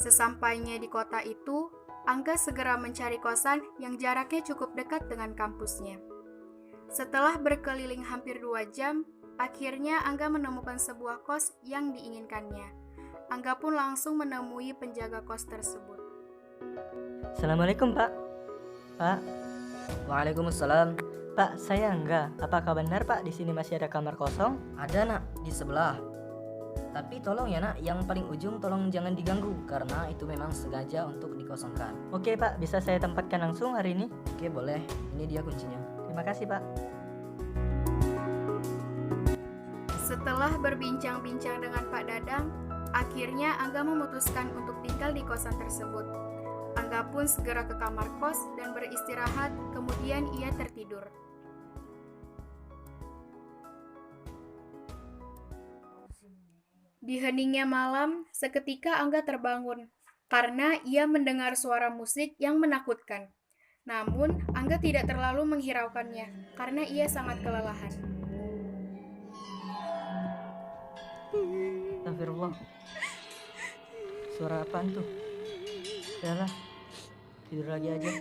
Sesampainya di kota itu, Angga segera mencari kosan yang jaraknya cukup dekat dengan kampusnya. Setelah berkeliling hampir 2 jam, akhirnya Angga menemukan sebuah kos yang diinginkannya. Angga pun langsung menemui penjaga kos tersebut. Assalamualaikum, Pak. Pak, Waalaikumsalam. Pak, saya Angga. Apakah benar, Pak, di sini masih ada kamar kosong? Ada nak di sebelah. Tapi tolong ya nak, yang paling ujung tolong jangan diganggu karena itu memang sengaja untuk dikosongkan. Oke, Pak, bisa saya tempatkan langsung hari ini? Oke boleh, ini dia kuncinya. Terima kasih, Pak. Setelah berbincang-bincang dengan Pak Dadang, akhirnya Angga memutuskan untuk tinggal di kosan tersebut. Angga pun segera ke kamar kos dan beristirahat, kemudian ia tertidur. Di heningnya malam, seketika Angga terbangun karena ia mendengar suara musik yang menakutkan. Namun, Angga tidak terlalu menghiraukannya karena ia sangat kelelahan. Astagfirullah. Suara apaan tuh? Yalah, tidur lagi aja.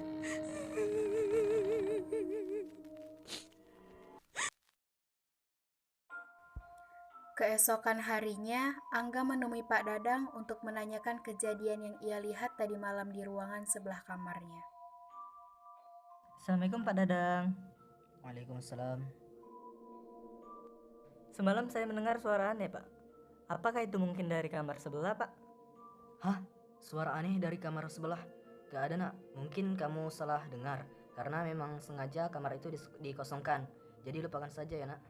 Keesokan harinya, Angga menemui Pak Dadang untuk menanyakan kejadian yang ia lihat tadi malam di ruangan sebelah kamarnya. Assalamualaikum, Pak Dadang. Waalaikumsalam. Semalam saya mendengar suara aneh, Pak. Apakah itu mungkin dari kamar sebelah, Pak? Hah? Suara aneh dari kamar sebelah? Gak ada nak, mungkin kamu salah dengar karena memang sengaja kamar itu dikosongkan. Jadi lupakan saja ya nak.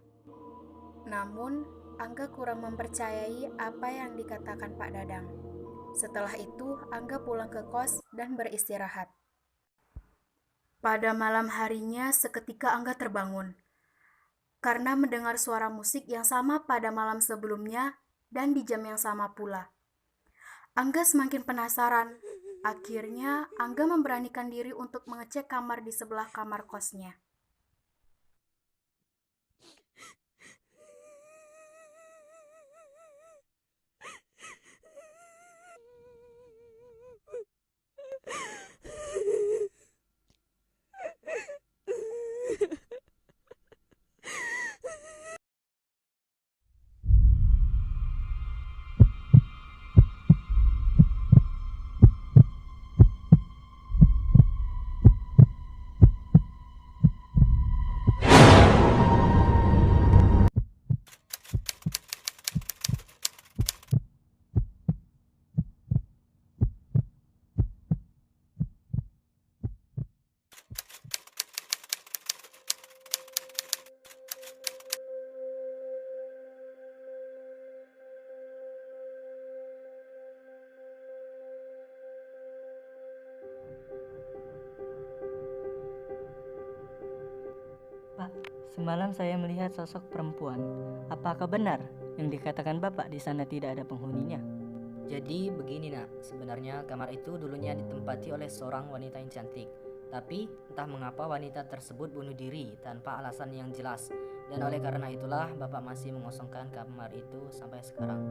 Namun, Angga kurang mempercayai apa yang dikatakan Pak Dadang. Setelah itu, Angga pulang ke kos dan beristirahat. Pada malam harinya, seketika Angga terbangun karena mendengar suara musik yang sama pada malam sebelumnya dan di jam yang sama pula. Angga semakin penasaran. Akhirnya, Angga memberanikan diri untuk mengecek kamar di sebelah kamar kosnya. Pak, semalam saya melihat sosok perempuan. Apakah benar yang dikatakan Bapak di sana tidak ada penghuninya? Jadi begini nak, sebenarnya kamar itu dulunya ditempati oleh seorang wanita yang cantik. Tapi entah mengapa wanita tersebut bunuh diri tanpa alasan yang jelas. Dan oleh karena itulah Bapak masih mengosongkan kamar itu sampai sekarang.